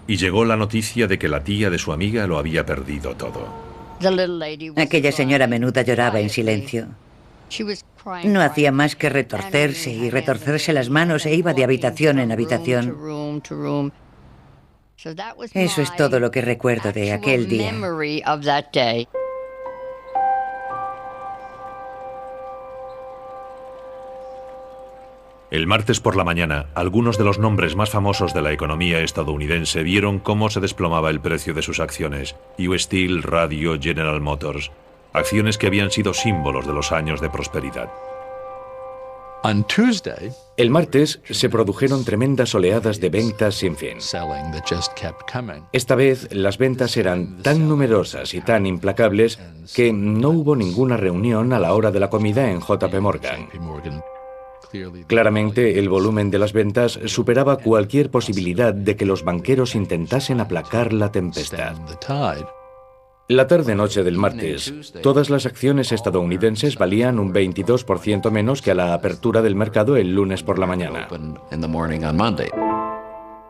S1: y llegó la noticia de que la tía de su amiga lo había perdido todo.
S3: Aquella señora menuda lloraba en silencio. No hacía más que retorcerse y retorcerse las manos e iba de habitación en habitación. Eso es todo lo que recuerdo de aquel día.
S1: El martes por la mañana, algunos de los nombres más famosos de la economía estadounidense vieron cómo se desplomaba el precio de sus acciones. US Steel, Radio, General Motors, acciones que habían sido símbolos de los años de prosperidad.
S4: El martes se produjeron tremendas oleadas de ventas sin fin. Esta vez las ventas eran tan numerosas y tan implacables que no hubo ninguna reunión a la hora de la comida en JP Morgan. Claramente, el volumen de las ventas superaba cualquier posibilidad de que los banqueros intentasen aplacar la tempestad. La tarde-noche del martes, todas las acciones estadounidenses valían un 22% menos que a la apertura del mercado el lunes por la mañana.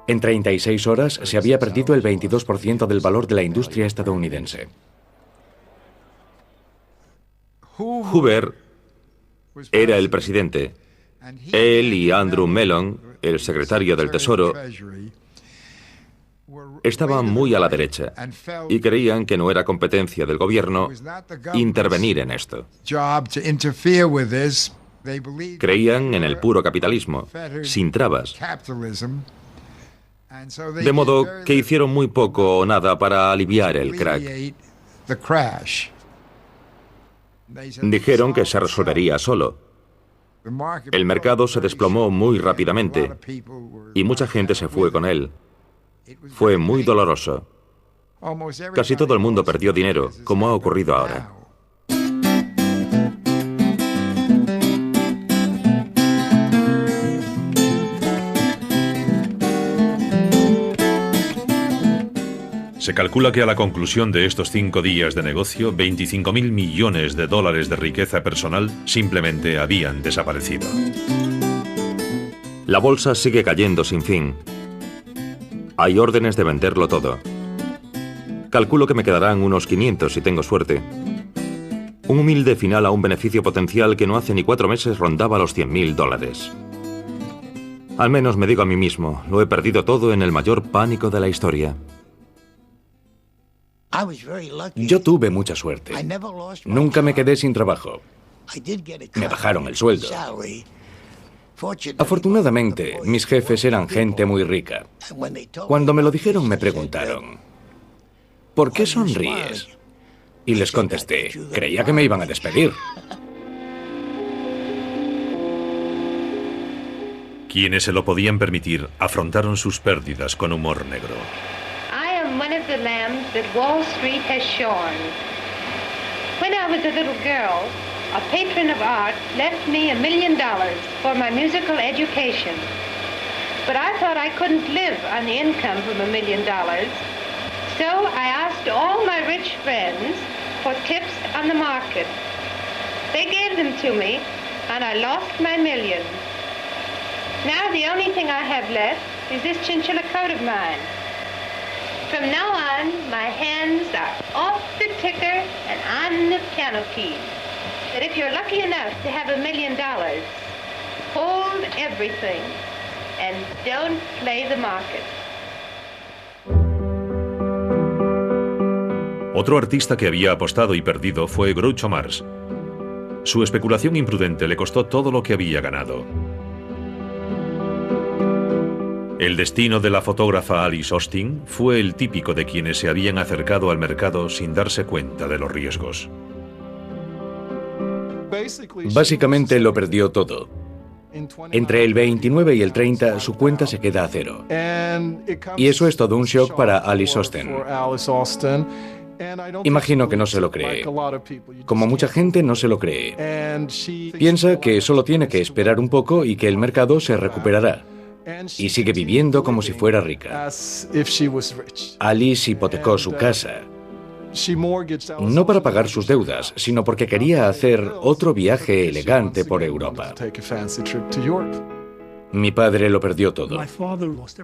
S4: En 36 horas se había perdido el 22% del valor de la industria estadounidense.
S2: Hoover era el presidente. Él y Andrew Mellon, el secretario del Tesoro, estaban muy a la derecha y creían que no era competencia del gobierno intervenir en esto. Creían en el puro capitalismo, sin trabas. De modo que hicieron muy poco o nada para aliviar el crack. Dijeron que se resolvería solo. El mercado se desplomó muy rápidamente y mucha gente se fue con él. Fue muy doloroso. Casi todo el mundo perdió dinero, como ha ocurrido ahora.
S1: Se calcula que a la conclusión de estos 5 días de negocio, 25.000 millones de dólares de riqueza personal simplemente habían desaparecido.
S2: La bolsa sigue cayendo sin fin. Hay órdenes de venderlo todo. Calculo que me quedarán unos 500 si tengo suerte. Un humilde final a un beneficio potencial que no hace ni 4 meses rondaba los 100.000 dólares. Al menos me digo a mí mismo, lo he perdido todo en el mayor pánico de la historia.
S4: Yo tuve mucha suerte. Nunca me quedé sin trabajo. Me bajaron el sueldo. Afortunadamente, mis jefes eran gente muy rica. Cuando me lo dijeron, me preguntaron, ¿por qué sonríes? Y les contesté, creía que me iban a despedir.
S1: Quienes se lo podían permitir afrontaron sus pérdidas con humor negro.
S5: I am one of the lambs that Wall Street has shorn. When I was a little girl, a patron of art left me $1 million for my musical education. But I thought I couldn't live on the income from $1 million. So I asked all my rich friends for tips on the market. They gave them to me, and I lost my $1 million. Now the only thing I have left is this chinchilla coat of mine. From now on, my hands are off the ticker and on the piano keys. But if you're lucky enough to have $1 million, hold everything and don't play the market.
S1: Otro artista que había apostado y perdido fue Groucho Marx. Su especulación imprudente le costó todo lo que había ganado. El destino de la fotógrafa Alice Austin fue el típico de quienes se habían acercado al mercado sin darse cuenta de los riesgos.
S4: Básicamente lo perdió todo. Entre el 29 y el 30 su cuenta se queda a cero. Y eso es todo un shock para Alice Austin. Imagino que no se lo cree. Como mucha gente no se lo cree. Piensa que solo tiene que esperar un poco y que el mercado se recuperará. Y sigue viviendo como si fuera rica. Alice hipotecó su casa. No para pagar sus deudas, sino porque quería hacer otro viaje elegante por Europa. Mi padre lo perdió todo.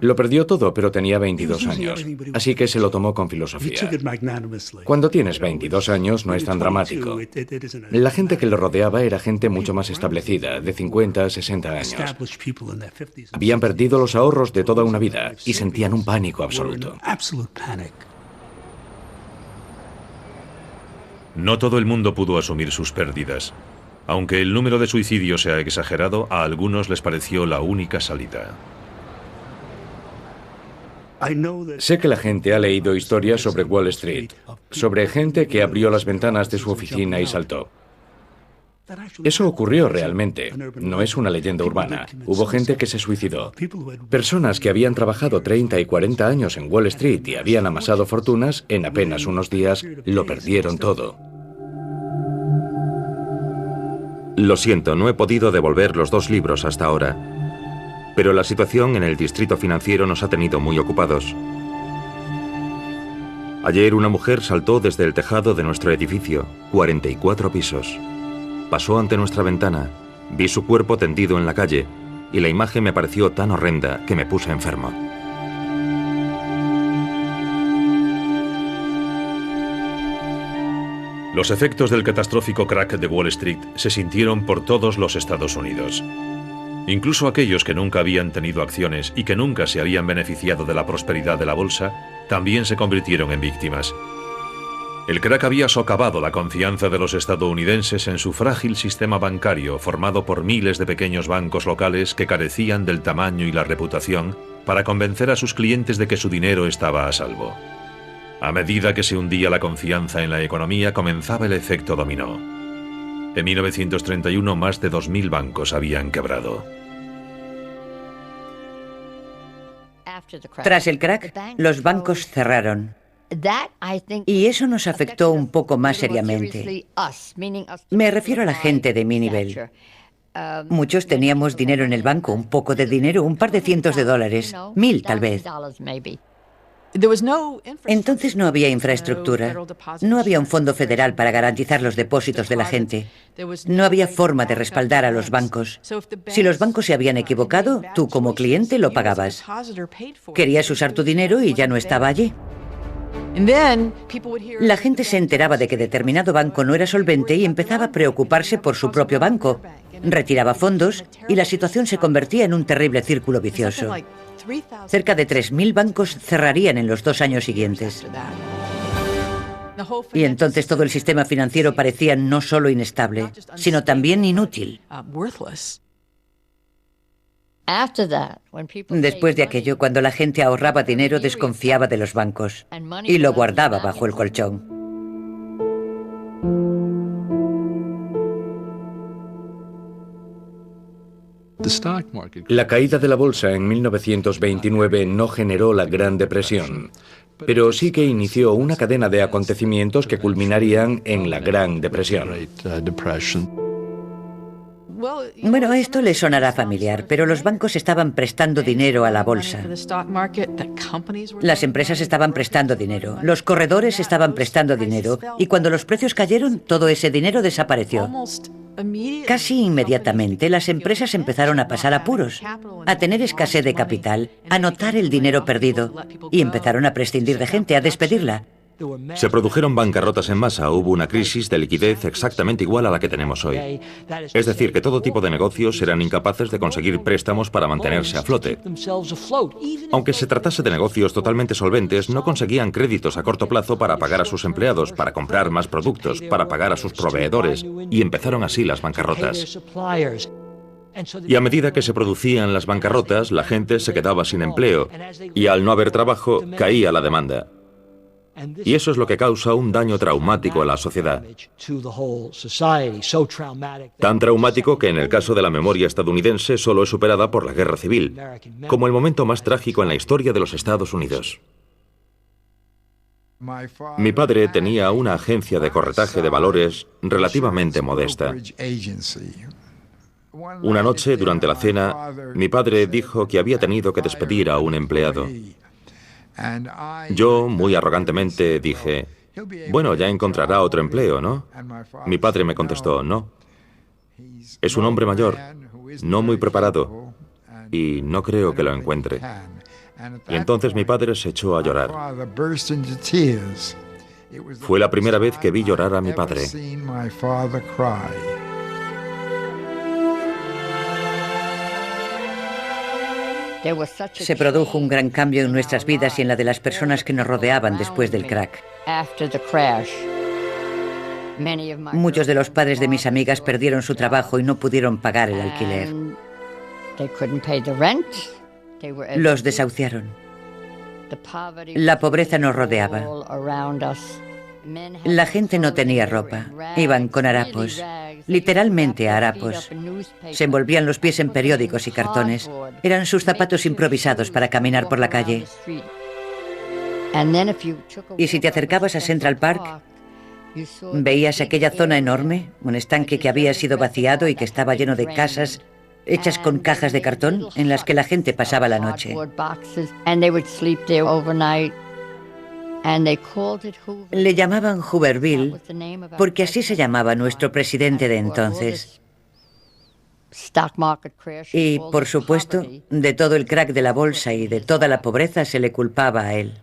S4: Lo perdió todo, pero tenía 22 años, así que se lo tomó con filosofía. Cuando tienes 22 años no es tan dramático. La gente que lo rodeaba era gente mucho más establecida, de 50 a 60 años. Habían perdido los ahorros de toda una vida y sentían un pánico absoluto.
S1: No todo el mundo pudo asumir sus pérdidas. Aunque el número de suicidios se ha exagerado, a algunos les pareció la única salida.
S4: Sé que la gente ha leído historias sobre Wall Street, sobre gente que abrió las ventanas de su oficina y saltó. Eso ocurrió realmente, no es una leyenda urbana. Hubo gente que se suicidó. Personas que habían trabajado 30 y 40 años en Wall Street y habían amasado fortunas, en apenas unos días lo perdieron todo.
S2: Lo siento, no he podido devolver los 2 libros hasta ahora. Pero la situación en el distrito financiero nos ha tenido muy ocupados. Ayer una mujer saltó desde el tejado de nuestro edificio, 44 pisos. Pasó ante nuestra ventana, vi su cuerpo tendido en la calle y la imagen me pareció tan horrenda que me puse enfermo.
S1: Los efectos del catastrófico crack de Wall Street se sintieron por todos los Estados Unidos. Incluso aquellos que nunca habían tenido acciones y que nunca se habían beneficiado de la prosperidad de la bolsa, también se convirtieron en víctimas. El crack había socavado la confianza de los estadounidenses en su frágil sistema bancario formado por miles de pequeños bancos locales que carecían del tamaño y la reputación para convencer a sus clientes de que su dinero estaba a salvo. A medida que se hundía la confianza en la economía, comenzaba el efecto dominó. En 1931, más de 2.000 bancos habían quebrado.
S3: Tras el crack, los bancos cerraron. Y eso nos afectó un poco más seriamente. Me refiero a la gente de mi nivel. Muchos teníamos dinero en el banco, un poco de dinero, un par de cientos de dólares, 1.000 tal vez. Entonces no había infraestructura, no había un fondo federal para garantizar los depósitos de la gente, no había forma de respaldar a los bancos. Si los bancos se habían equivocado, tú como cliente lo pagabas. Querías usar tu dinero y ya no estaba allí. La gente se enteraba de que determinado banco no era solvente y empezaba a preocuparse por su propio banco. Retiraba fondos y la situación se convertía en un terrible círculo vicioso. Cerca de 3.000 bancos cerrarían en los 2 años siguientes. Y entonces todo el sistema financiero parecía no solo inestable, sino también inútil. Después de aquello, cuando la gente ahorraba dinero, desconfiaba de los bancos y lo guardaba bajo el colchón.
S4: La caída de la bolsa en 1929 no generó la Gran Depresión, pero sí que inició una cadena de acontecimientos que culminarían en la Gran Depresión.
S3: Bueno, esto le sonará familiar, pero los bancos estaban prestando dinero a la bolsa. Las empresas estaban prestando dinero, los corredores estaban prestando dinero, y cuando los precios cayeron, todo ese dinero desapareció. Casi inmediatamente, las empresas empezaron a pasar apuros, a tener escasez de capital, a notar el dinero perdido, y empezaron a prescindir de gente, a despedirla.
S2: Se produjeron bancarrotas en masa, hubo una crisis de liquidez exactamente igual a la que tenemos hoy. Es decir, que todo tipo de negocios eran incapaces de conseguir préstamos para mantenerse a flote. Aunque se tratase de negocios totalmente solventes, no conseguían créditos a corto plazo para pagar a sus empleados, para comprar más productos, para pagar a sus proveedores, y empezaron así las bancarrotas. Y a medida que se producían las bancarrotas, la gente se quedaba sin empleo, y al no haber trabajo, caía la demanda. Y eso es lo que causa un daño traumático a la sociedad. Tan traumático que en el caso de la memoria estadounidense solo es superada por la Guerra Civil, como el momento más trágico en la historia de los Estados Unidos. Mi padre tenía una agencia de corretaje de valores relativamente modesta. Una noche, durante la cena, mi padre dijo que había tenido que despedir a un empleado. Yo, muy arrogantemente, dije, bueno, ya encontrará otro empleo, ¿no? Mi padre me contestó, no. Es un hombre mayor, no muy preparado, y no creo que lo encuentre. Y entonces mi padre se echó a llorar. Fue la primera vez que vi llorar a mi padre.
S3: Se produjo un gran cambio en nuestras vidas y en la de las personas que nos rodeaban después del crack. Muchos de los padres de mis amigas perdieron su trabajo y no pudieron pagar el alquiler. Los desahuciaron. La pobreza nos rodeaba. La gente no tenía ropa. Iban con harapos, literalmente harapos. Se envolvían los pies en periódicos y cartones. Eran sus zapatos improvisados para caminar por la calle. Y si te acercabas a Central Park, veías aquella zona enorme, un estanque que había sido vaciado y que estaba lleno de casas hechas con cajas de cartón en las que la gente pasaba la noche. Le llamaban Hooverville porque así se llamaba nuestro presidente de entonces. Y, por supuesto, de todo el crack de la bolsa y de toda la pobreza se le culpaba a él.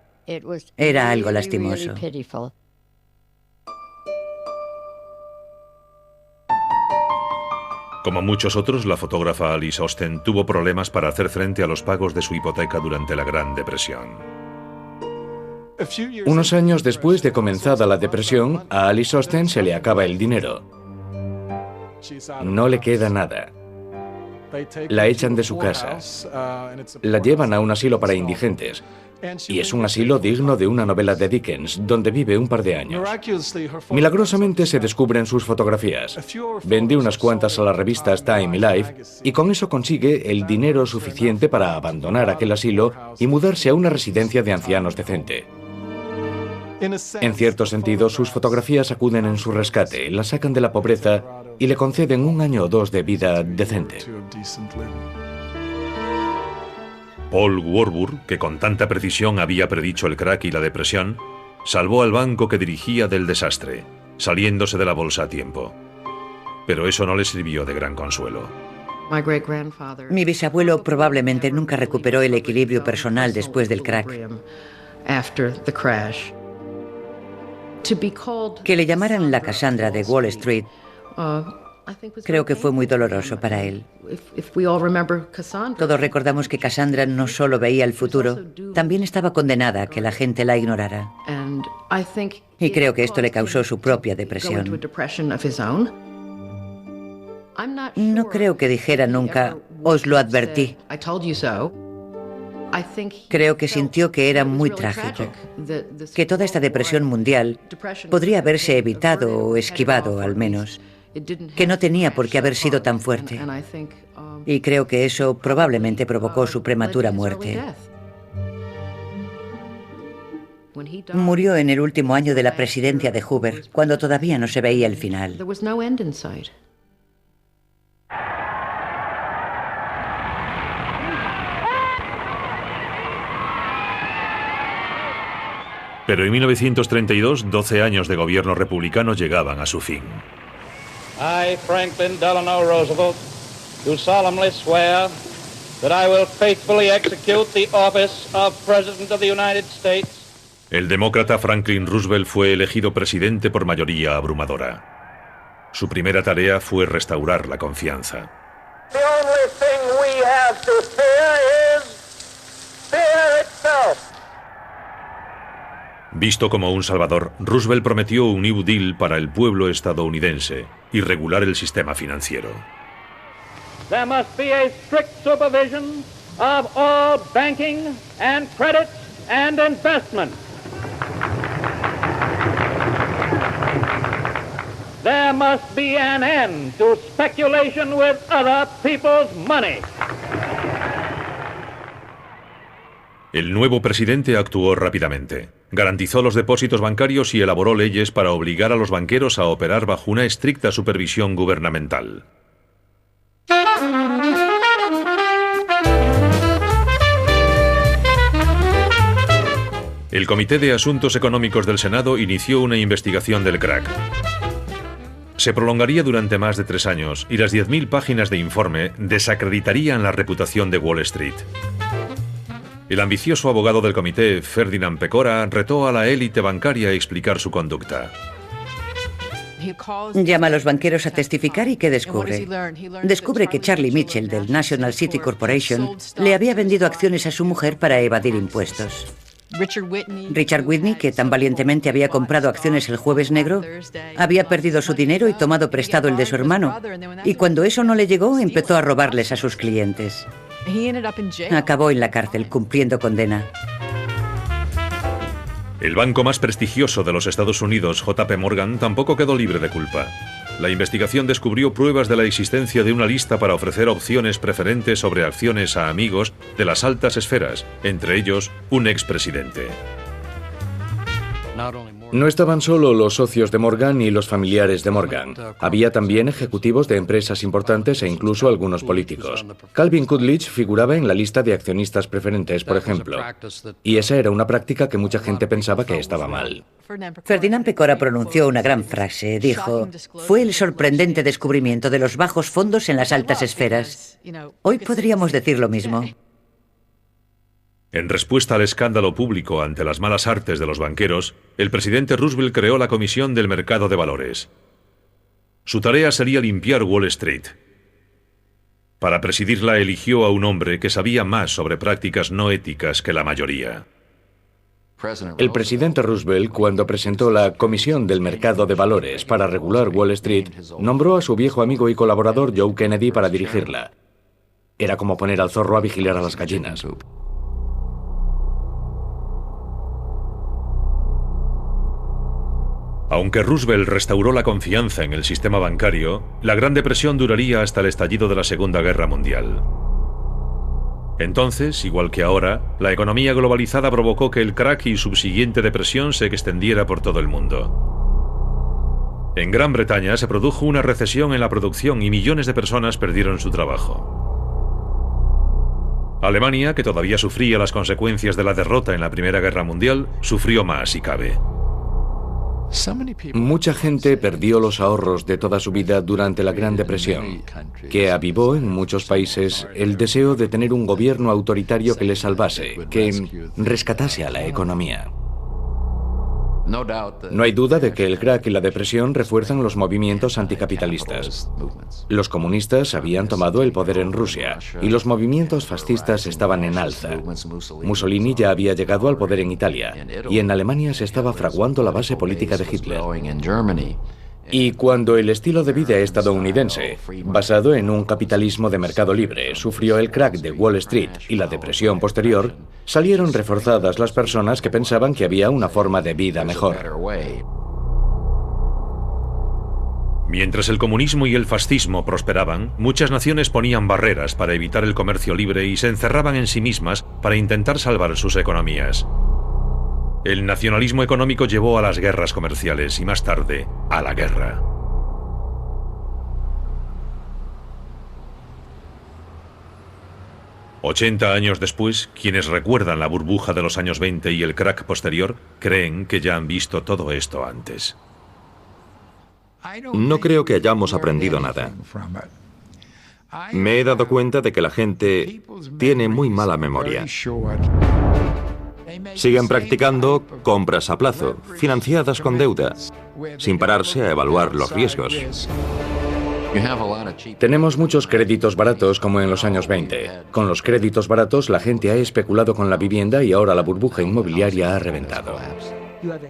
S3: Era algo lastimoso.
S1: Como muchos otros, la fotógrafa Alice Osten tuvo problemas para hacer frente a los pagos de su hipoteca durante la Gran Depresión.
S4: Unos años después de comenzada la depresión, a Alice Osten se le acaba el dinero. No le queda nada. La echan de su casa. La llevan a un asilo para indigentes. Y es un asilo digno de una novela de Dickens, donde vive un par de años. Milagrosamente se descubren sus fotografías. Vende unas cuantas a las revistas Time y Life y con eso consigue el dinero suficiente para abandonar aquel asilo y mudarse a una residencia de ancianos decente. En cierto sentido, sus fotografías acuden en su rescate, la sacan de la pobreza y le conceden 1 año o 2 de vida decente.
S1: Paul Warburg, que con tanta precisión había predicho el crack y la depresión, salvó al banco que dirigía del desastre, saliéndose de la bolsa a tiempo. Pero eso no le sirvió de gran consuelo.
S3: Mi bisabuelo probablemente nunca recuperó el equilibrio personal después del crack. Que le llamaran la Cassandra de Wall Street, creo que fue muy doloroso para él. Todos recordamos que Cassandra no solo veía el futuro, también estaba condenada a que la gente la ignorara. Y creo que esto le causó su propia depresión. No creo que dijera nunca, os lo advertí. Creo que sintió que era muy trágico, que toda esta depresión mundial podría haberse evitado o esquivado al menos, que no tenía por qué haber sido tan fuerte. Y creo que eso probablemente provocó su prematura muerte. Murió en el último año de la presidencia de Hoover, cuando todavía no se veía el final.
S1: Pero en 1932, 12 años de gobierno republicano llegaban a su fin.
S6: I, Franklin Delano Roosevelt, do solemnly swear that I will faithfully execute the office of President of the United States.
S1: El demócrata Franklin Roosevelt fue elegido presidente por mayoría abrumadora. Su primera tarea fue restaurar la confianza.
S6: The only thing we have to fear is fear itself.
S1: Visto como un salvador, Roosevelt prometió un New Deal para el pueblo estadounidense y regular el sistema financiero.
S6: There must be a strict supervision of all banking and credit and investment. There must be an end to speculation with other people's money.
S1: El nuevo presidente actuó rápidamente. Garantizó los depósitos bancarios y elaboró leyes para obligar a los banqueros a operar bajo una estricta supervisión gubernamental. El Comité de Asuntos Económicos del Senado inició una investigación del crack. Se prolongaría durante más de 3 años y las 10.000 páginas de informe desacreditarían la reputación de Wall Street. El ambicioso abogado del comité, Ferdinand Pecora, retó a la élite bancaria a explicar su conducta.
S3: Llama a los banqueros a testificar y ¿qué descubre? Descubre que Charlie Mitchell del National City Corporation le había vendido acciones a su mujer para evadir impuestos. Richard Whitney, que tan valientemente había comprado acciones el Jueves Negro, había perdido su dinero y tomado prestado el de su hermano. Y cuando eso no le llegó, empezó a robarles a sus clientes. Acabó en la cárcel cumpliendo condena.
S1: El banco más prestigioso de los Estados Unidos, JP Morgan, tampoco quedó libre de culpa. La investigación descubrió pruebas de la existencia de una lista para ofrecer opciones preferentes sobre acciones a amigos de las altas esferas, entre ellos un expresidente.
S4: No estaban solo los socios de Morgan y los familiares de Morgan. Había también ejecutivos de empresas importantes e incluso algunos políticos. Calvin Coolidge figuraba en la lista de accionistas preferentes, por ejemplo. Y esa era una práctica que mucha gente pensaba que estaba mal.
S3: Ferdinand Pecora pronunció una gran frase. Dijo, fue el sorprendente descubrimiento de los bajos fondos en las altas esferas. Hoy podríamos decir lo mismo.
S1: En respuesta al escándalo público ante las malas artes de los banqueros, el presidente Roosevelt creó la Comisión del Mercado de Valores. Su tarea sería limpiar Wall Street. Para presidirla eligió a un hombre que sabía más sobre prácticas no éticas que la mayoría.
S4: El presidente Roosevelt, cuando presentó la Comisión del Mercado de Valores para regular Wall Street, nombró a su viejo amigo y colaborador Joe Kennedy para dirigirla. Era como poner al zorro a vigilar a las gallinas.
S1: Aunque Roosevelt restauró la confianza en el sistema bancario, la Gran Depresión duraría hasta el estallido de la Segunda Guerra Mundial. Entonces, igual que ahora, la economía globalizada provocó que el crack y subsiguiente depresión se extendiera por todo el mundo. En Gran Bretaña se produjo una recesión en la producción y millones de personas perdieron su trabajo. Alemania, que todavía sufría las consecuencias de la derrota en la Primera Guerra Mundial, sufrió más si cabe.
S4: Mucha gente perdió los ahorros de toda su vida durante la Gran Depresión, que avivó en muchos países el deseo de tener un gobierno autoritario que les salvase, que rescatase a la economía. No hay duda de que el crack y la depresión refuerzan los movimientos anticapitalistas. Los comunistas habían tomado el poder en Rusia y los movimientos fascistas estaban en alza. Mussolini ya había llegado al poder en Italia y en Alemania se estaba fraguando la base política de Hitler. Y cuando el estilo de vida estadounidense, basado en un capitalismo de mercado libre, sufrió el crack de Wall Street y la depresión posterior, salieron reforzadas las personas que pensaban que había una forma de vida mejor.
S1: Mientras el comunismo y el fascismo prosperaban, muchas naciones ponían barreras para evitar el comercio libre y se encerraban en sí mismas para intentar salvar sus economías. El nacionalismo económico llevó a las guerras comerciales y más tarde a la guerra. «80 años después, quienes recuerdan la burbuja de los años 20 y el crack posterior, creen que ya han visto todo esto antes».
S2: No creo que hayamos aprendido nada. Me he dado cuenta de que la gente tiene muy mala memoria. Siguen practicando compras a plazo, financiadas con deuda, sin pararse a evaluar los riesgos.
S4: Tenemos muchos créditos baratos como en los años 20. Con los créditos baratos la gente ha especulado con la vivienda y ahora la burbuja inmobiliaria ha reventado.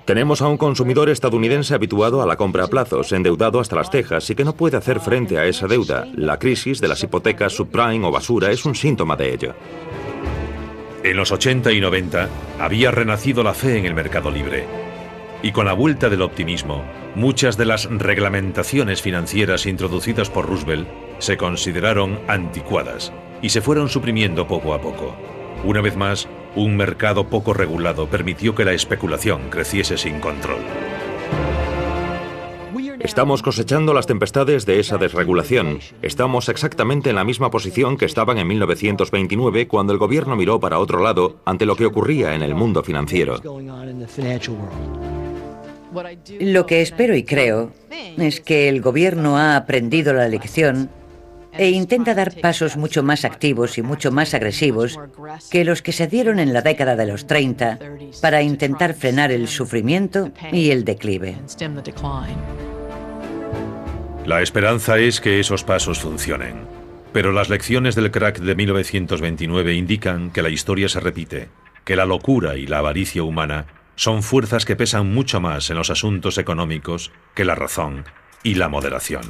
S2: Tenemos a un consumidor estadounidense habituado a la compra a plazos, endeudado hasta las cejas y que no puede hacer frente a esa deuda. La crisis de las hipotecas subprime o basura es un síntoma de ello.
S1: En los 80 y 90 había renacido la fe en el mercado libre. Y con la vuelta del optimismo, muchas de las reglamentaciones financieras introducidas por Roosevelt se consideraron anticuadas y se fueron suprimiendo poco a poco. Una vez más, un mercado poco regulado permitió que la especulación creciese sin control.
S2: Estamos cosechando las tempestades de esa desregulación. Estamos exactamente en la misma posición que estaban en 1929 cuando el gobierno miró para otro lado ante lo que ocurría en el mundo financiero.
S3: Lo que espero y creo es que el gobierno ha aprendido la lección e intenta dar pasos mucho más activos y mucho más agresivos que los que se dieron en la década de los 30 para intentar frenar el sufrimiento y el declive.
S1: La esperanza es que esos pasos funcionen, pero las lecciones del crack de 1929 indican que la historia se repite, que la locura y la avaricia humana son fuerzas que pesan mucho más en los asuntos económicos que la razón y la moderación.